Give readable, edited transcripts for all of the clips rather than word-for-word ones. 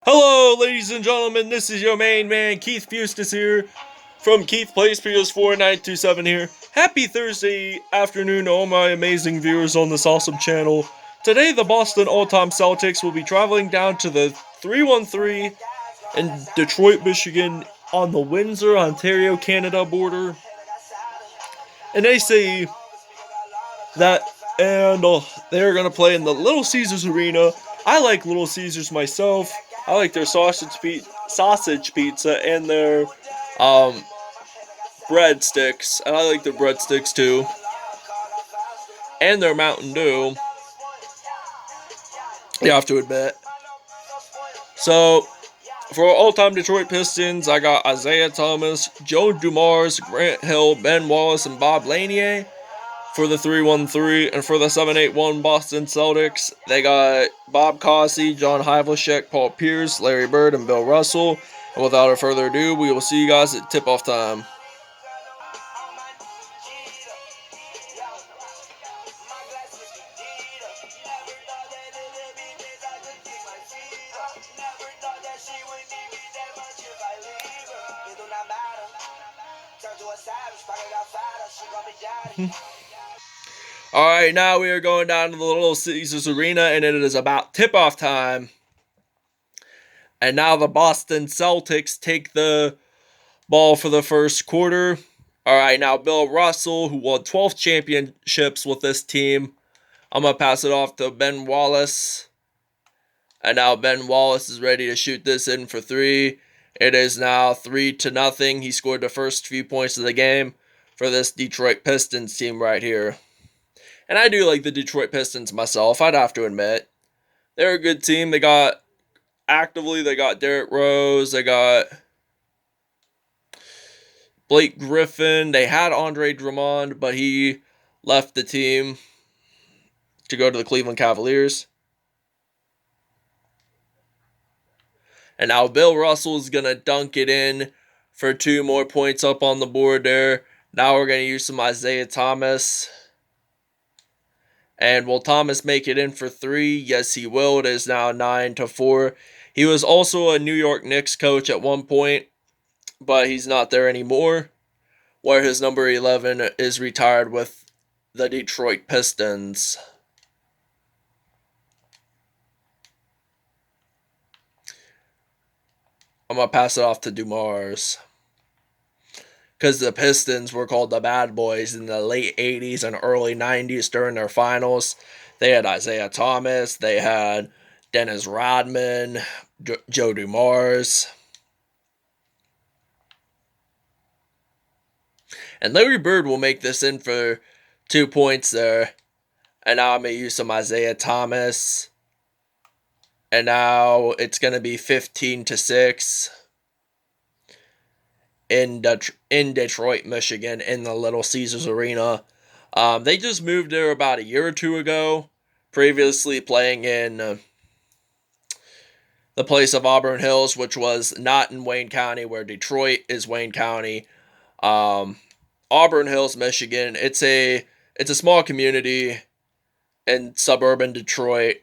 Hello, ladies and gentlemen. This is your main man, Keith Fustus here from Keith Plays PS4927 here. Happy Thursday afternoon to all my amazing viewers on this awesome channel. Today, the Boston all-time Celtics will be traveling down to the 313 in Detroit, Michigan on the Windsor, Ontario, Canada border. And they say that, and they're going to play in the Little Caesars Arena. I like Little Caesars myself. I like their sausage pizza and their um, breadsticks. And I like their breadsticks too. And their Mountain Dew. You have to admit. So, for all-time Detroit Pistons, I got Isiah Thomas, Joe Dumars, Grant Hill, Ben Wallace, and Bob Lanier for the 313. And for the 781 Boston Celtics, they got Bob Cossey, John Havlicek, Paul Pierce, Larry Bird, and Bill Russell. And without further ado, we will see you guys at tip-off time. Alright, now we are going down to the Little Caesars Arena, and it is about tip-off time. And now the Boston Celtics take the ball for the first quarter. Alright, now Bill Russell, who won 12 championships with this team. I'm going to pass it off to Ben Wallace. And now Ben Wallace is ready to shoot this in for three. It is now 3-0. He scored the first few points of the game for this Detroit Pistons team right here. And I do like the Detroit Pistons myself, I'd have to admit. They're a good team. They got Derrick Rose. They got Blake Griffin. They had Andre Drummond, but he left the team to go to the Cleveland Cavaliers. And now Bill Russell is going to dunk it in for 2 more points up on the board there. Now we're going to use some Isiah Thomas. And will Thomas make it in for 3? Yes, he will. It is now 9-4. He was also a New York Knicks coach at one point, but he's not there anymore, where his number 11 is retired with the Detroit Pistons. I'm going to pass it off to Dumars. Because the Pistons were called the Bad Boys in the late 80s and early 90s during their finals. They had Isiah Thomas. They had Dennis Rodman, Joe Dumars. And Larry Bird will make this in for 2 points there. And now I'm going to use some Isiah Thomas. And now it's going to be 15-6 in Detroit, Michigan, in the Little Caesars Arena. They just moved there about a year or two ago, previously playing in the place of Auburn Hills, which was not in Wayne County, where Detroit is Wayne County. Auburn Hills, Michigan. It's a small community in suburban Detroit.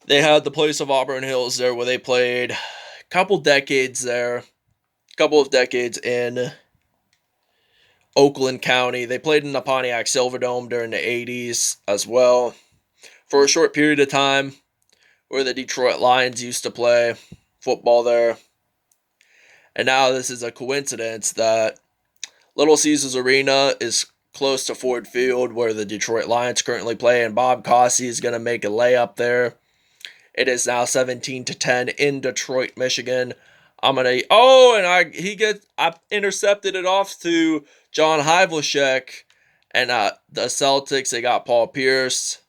They had the place of Auburn Hills there where they played a couple of decades in Oakland County. They played in the Pontiac Silverdome during the 80s as well for a short period of time, where the Detroit Lions used to play football there. And now this is a coincidence that Little Caesars Arena is close to Ford Field, where the Detroit Lions currently play, and Bob Cossey is going to make a layup there. It is now 17-10 in Detroit, Michigan. I intercepted it off to John Havlicek, and the Celtics, they got Paul Pierce.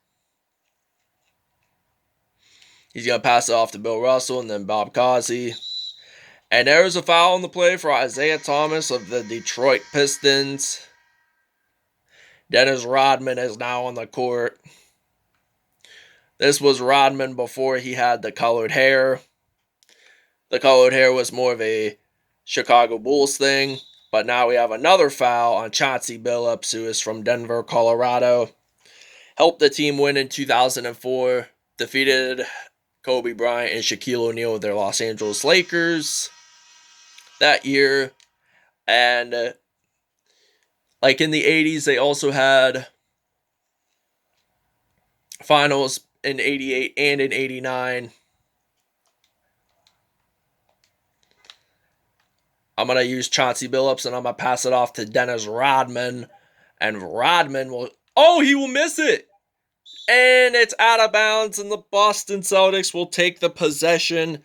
He's going to pass it off to Bill Russell and then Bob Cossey. And there's a foul on the play for Isiah Thomas of the Detroit Pistons. Dennis Rodman is now on the court. This was Rodman before he had the colored hair. The colored hair was more of a Chicago Bulls thing. But now we have another foul on Chauncey Billups, who is from Denver, Colorado. Helped the team win in 2004. Defeated Kobe Bryant and Shaquille O'Neal with their Los Angeles Lakers that year. And like in the 80s, they also had finals in 88 and in 89. I'm going to use Chauncey Billups, and I'm going to pass it off to Dennis Rodman. And Rodman will... Oh, he will miss it! And it's out of bounds, and the Boston Celtics will take the possession.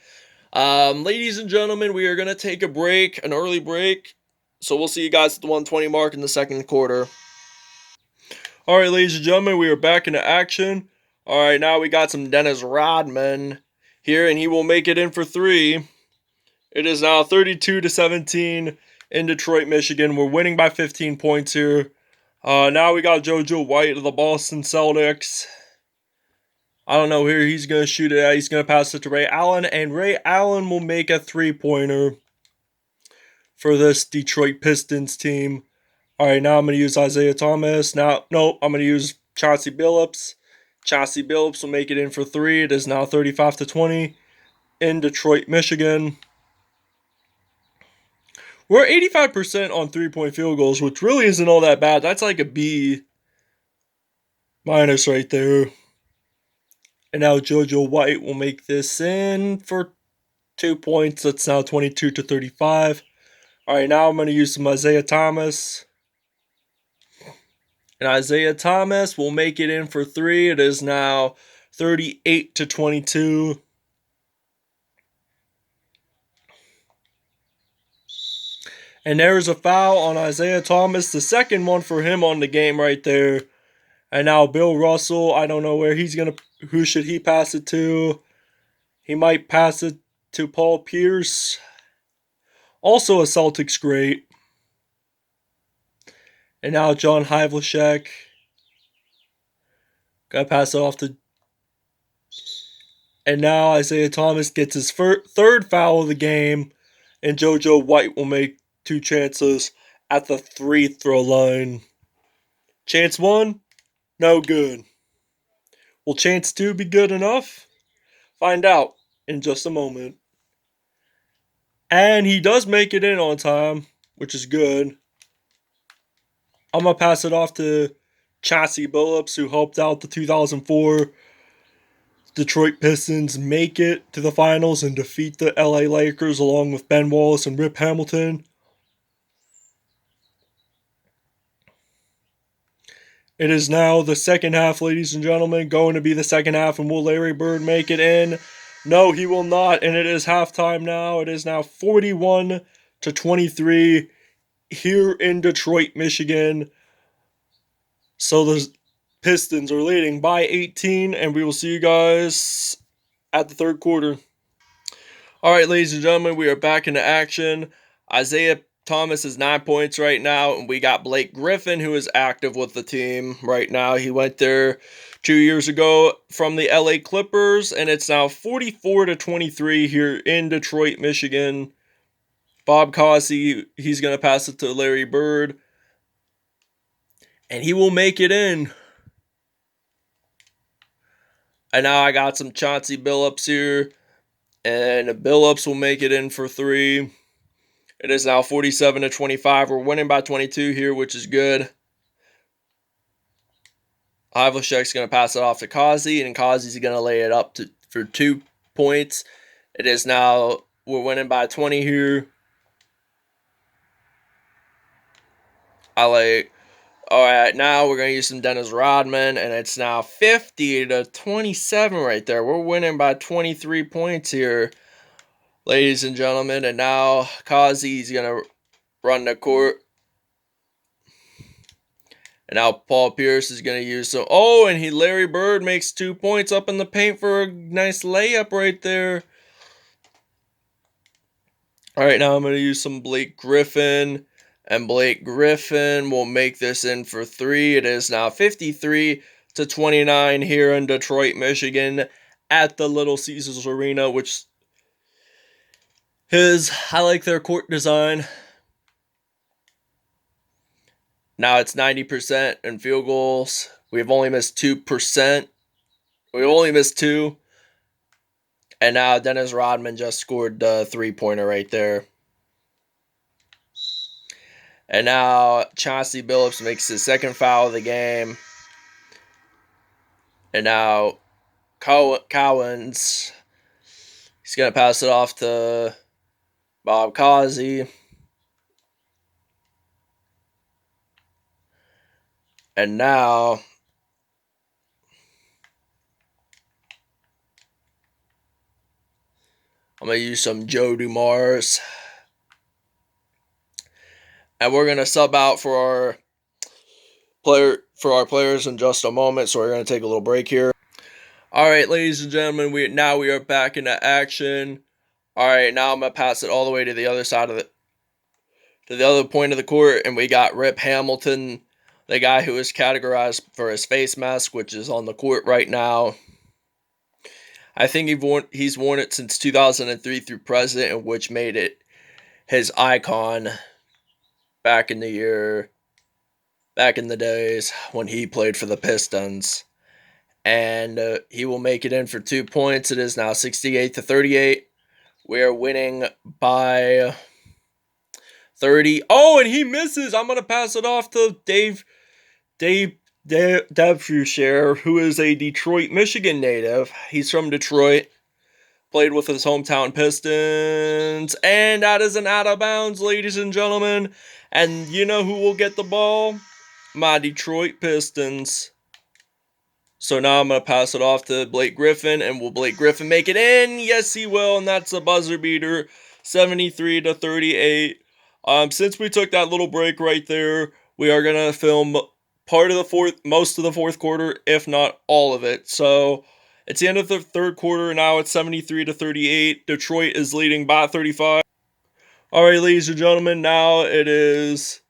Ladies and gentlemen, we are going to take a break, an early break. So we'll see you guys at the 120 mark in the second quarter. Alright, ladies and gentlemen, we are back into action. Alright, now we got some Dennis Rodman here, and he will make it in for three. It is now 32-17 in Detroit, Michigan. We're winning by 15 points here. Now we got JoJo White of the Boston Celtics. I don't know where he's going to shoot it at. He's going to pass it to Ray Allen, and Ray Allen will make a three-pointer for this Detroit Pistons team. Alright, now I'm going to use Isiah Thomas. I'm going to use Chauncey Billups. Chauncey Billups will make it in for three. It is now 35-20 in Detroit, Michigan. We're 85% on three-point field goals, which really isn't all that bad. That's like a B- right there. And now JoJo White will make this in for 2 points. That's now 22-35. Alright, now I'm going to use some Isiah Thomas. And Isiah Thomas will make it in for three. It is now 38-22. And there's a foul on Isiah Thomas. The second one for him on the game right there. And now Bill Russell, I don't know where he's going to... Who should he pass it to? He might pass it to Paul Pierce. Also a Celtics great. And now John Havlicek. Gotta pass it off to... And now Isiah Thomas gets his third foul of the game. And JoJo White will make two chances at the free throw line. Chance one, no good. Will chance two be good enough? Find out in just a moment. And he does make it in on time, which is good. I'm going to pass it off to Chauncey Billups, who helped out the 2004 Detroit Pistons make it to the finals and defeat the LA Lakers along with Ben Wallace and Rip Hamilton. It is now the second half, ladies and gentlemen. Going to be the second half, and will Larry Bird make it in? No, he will not, and it is halftime now. It is now 41-23 here in Detroit, Michigan. So the Pistons are leading by 18, and we will see you guys at the third quarter. Alright, ladies and gentlemen, we are back into action. Isiah Thomas is 9 points right now, and we got Blake Griffin, who is active with the team right now. He went there 2 years ago from the LA Clippers, and it's now 44-23 here in Detroit, Michigan. Bob Cousy, he's going to pass it to Larry Bird, and he will make it in. And now I got some Chauncey Billups here, and Billups will make it in for three. It is now 47-25. We're winning by 22 here, which is good. Havlicek's going to pass it off to Cousy, and Cousy's going to lay it up for 2 points. It is now, we're winning by 20 here. Alright, now we're going to use some Dennis Rodman, and it's now 50-27 right there. We're winning by 23 points here, ladies and gentlemen. And now Cousy's going to run the court. And now Paul Pierce is going to use some... Oh, and Larry Bird makes 2 points up in the paint for a nice layup right there. Alright, now I'm going to use some Blake Griffin. And Blake Griffin will make this in for three. It is now 53-29 here in Detroit, Michigan at the Little Caesars Arena, which I like their court design. Now it's 90% in field goals. We've only missed 2%. We've only missed 2. And now Dennis Rodman just scored the three-pointer right there. And now Chauncey Billups makes his second foul of the game. And now Cowens, he's going to pass it off to Bob Cousy. And now I'm going to use some Joe Dumars. And we're going to sub out for our players in just a moment. So we're going to take a little break here. All right, ladies and gentlemen, we are back into action. All right, now I'm going to pass it all the way to the other side of to the other point of the court, and we got Rip Hamilton, the guy who is categorized for his face mask, which is on the court right now. I think he's worn it since 2003 through present, and which made it his icon back in the days when he played for the Pistons. And he will make it in for 2 points. It is now 68-38. We are winning by 30. Oh, and he misses. I'm going to pass it off to Dave Devusher, who is a Detroit, Michigan native. He's from Detroit. Played with his hometown Pistons. And that is an out of bounds, ladies and gentlemen. And you know who will get the ball? My Detroit Pistons. So now I'm going to pass it off to Blake Griffin. And will Blake Griffin make it in? Yes, he will. And that's a buzzer beater. 73-38. Since we took that little break right there, we are going to film most of the fourth quarter, if not all of it. So it's the end of the third quarter. Now it's 73-38. Detroit is leading by 35. All right, ladies and gentlemen, now it is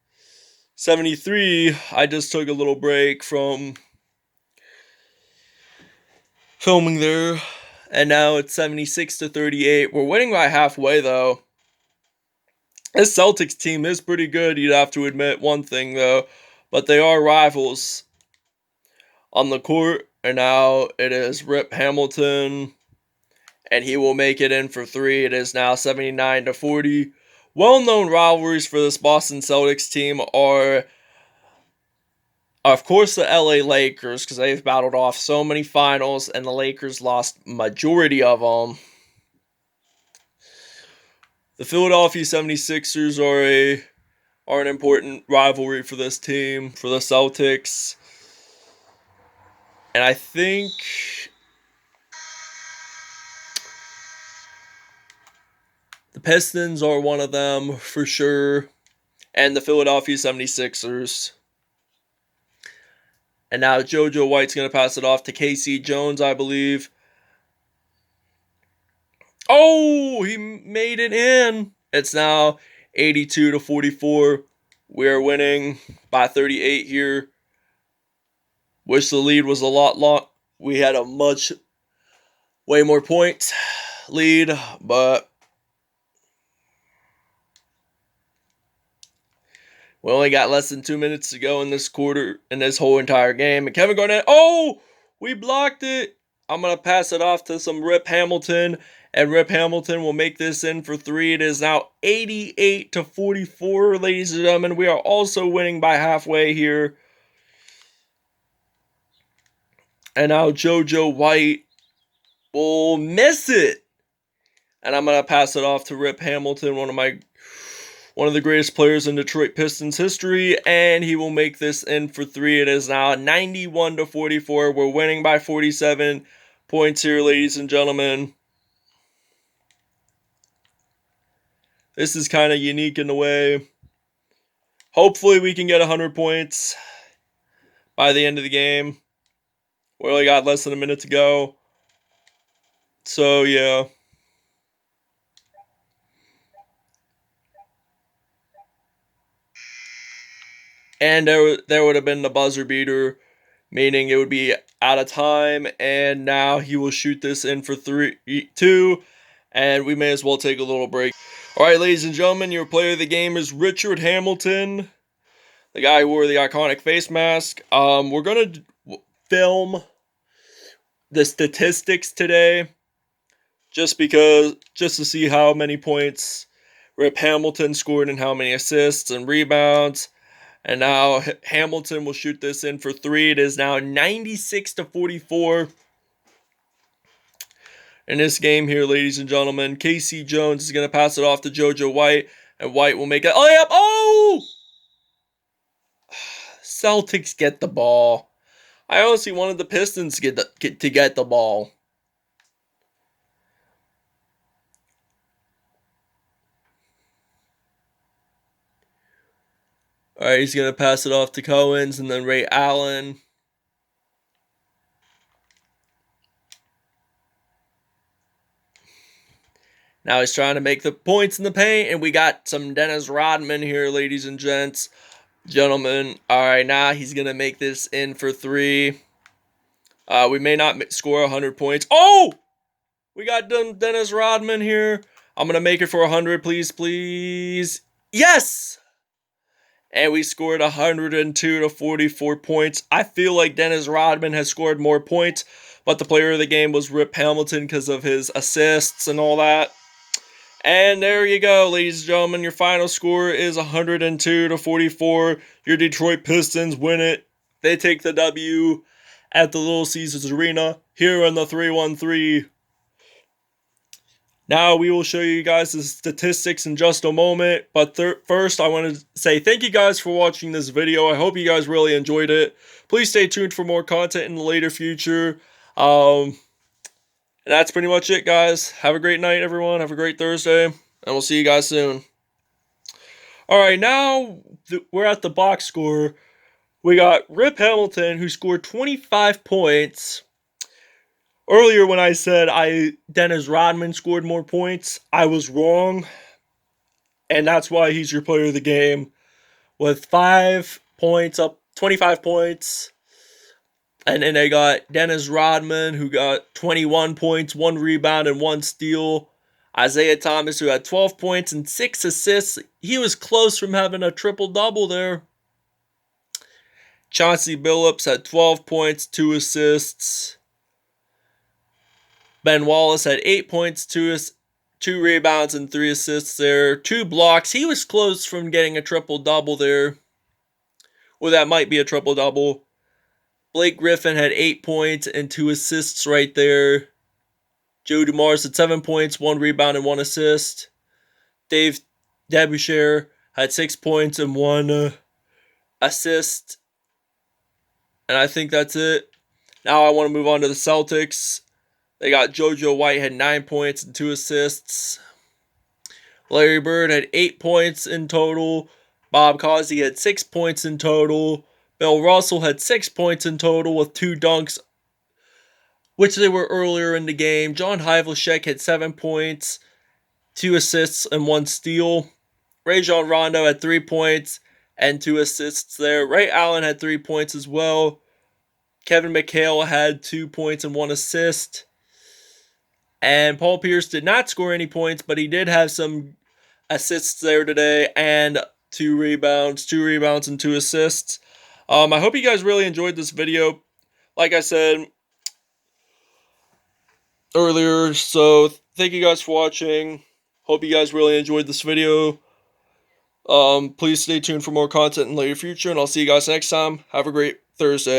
73. I just took a little break from filming there. And now it's 76-38. We're winning by halfway, though. This Celtics team is pretty good, you'd have to admit one thing, though. But they are rivals on the court. And now it is Rip Hamilton. And he will make it in for three. It is now 79-40. Well-known rivalries for this Boston Celtics team are, of course, the LA Lakers, because they've battled off so many finals, and the Lakers lost majority of them. The Philadelphia 76ers are an important rivalry for this team, for the Celtics. And I think the Pistons are one of them for sure. And the Philadelphia 76ers. And now JoJo White's going to pass it off to KC Jones, I believe. Oh, he made it in. It's now 82-44. We're winning by 38 here. Wish the lead was a lot long. We had a way more points lead, but we only got less than 2 minutes to go in this quarter, in this whole entire game. And Kevin Garnett, oh, we blocked it. I'm going to pass it off to some Rip Hamilton, and Rip Hamilton will make this in for three. It is now 88-44, ladies and gentlemen. We are also winning by halfway here. And now JoJo White will miss it. And I'm going to pass it off to Rip Hamilton, one of the greatest players in Detroit Pistons history, and he will make this in for three. It is now 91-44. We're winning by 47 points here, ladies and gentlemen. This is kind of unique in a way. Hopefully we can get 100 points by the end of the game. We only got less than a minute to go. So, yeah. And there would have been the buzzer beater, meaning it would be out of time. And now he will shoot this in for 2. And we may as well take a little break. All right, ladies and gentlemen, your player of the game is Richard Hamilton, the guy who wore the iconic face mask. We're going to film the statistics today just to see how many points Rip Hamilton scored and how many assists and rebounds. And now Hamilton will shoot this in for 3. It is now 96-44 in this game here, ladies and gentlemen. Casey Jones is going to pass it off to JoJo White, and White will make it. Oh, yep. Oh! Celtics get the ball. I honestly wanted the Pistons to get the ball. All right, he's going to pass it off to Coens and then Ray Allen. Now he's trying to make the points in the paint, and we got some Dennis Rodman here, ladies and gentlemen. All right, now he's going to make this in for 3. We may not score 100 points. Oh! We got Dennis Rodman here. I'm going to make it for 100, please, please. Yes! And we scored 102 to 44 points. I feel like Dennis Rodman has scored more points, but the player of the game was Rip Hamilton because of his assists and all that. And there you go, ladies and gentlemen. Your final score is 102 to 44. Your Detroit Pistons win it. They take the W at the Little Caesars Arena here in the 313. Now we will show you guys the statistics in just a moment. But first, I want to say thank you guys for watching this video. I hope you guys really enjoyed it. Please stay tuned for more content in the later future. And that's pretty much it, guys. Have a great night, everyone. Have a great Thursday. And we'll see you guys soon. Alright, now we're at the box score. We got Rip Hamilton, who scored 25 points. Earlier when I said Dennis Rodman scored more points, I was wrong. And that's why he's your player of the game. With 5 points, up 25 points. And then they got Dennis Rodman, who got 21 points, 1 rebound, and 1 steal. Isiah Thomas, who had 12 points and 6 assists. He was close from having a triple-double there. Chauncey Billups had 12 points, 2 assists. Ben Wallace had 8 points, 2 rebounds, and 3 assists there. 2 blocks. He was close from getting a triple-double there. Well, that might be a triple-double. Blake Griffin had 8 points and 2 assists right there. Joe Dumars had 7 points, 1 rebound, and 1 assist. Dave Derbyshire had 6 points and 1 assist. And I think that's it. Now I want to move on to the Celtics. They got JoJo White had 9 points and 2 assists. Larry Bird had 8 points in total. Bob Cousy had 6 points in total. Bill Russell had 6 points in total with 2 dunks, which they were earlier in the game. John Havlicek had 7 points, 2 assists, and 1 steal. Rajon Rondo had 3 points and 2 assists there. Ray Allen had 3 points as well. Kevin McHale had 2 points and 1 assist. And Paul Pierce did not score any points, but he did have some assists there today and 2 rebounds and 2 assists. I hope you guys really enjoyed this video. Like I said earlier, so thank you guys for watching. Hope you guys really enjoyed this video. Please stay tuned for more content in the later future, and I'll see you guys next time. Have a great Thursday.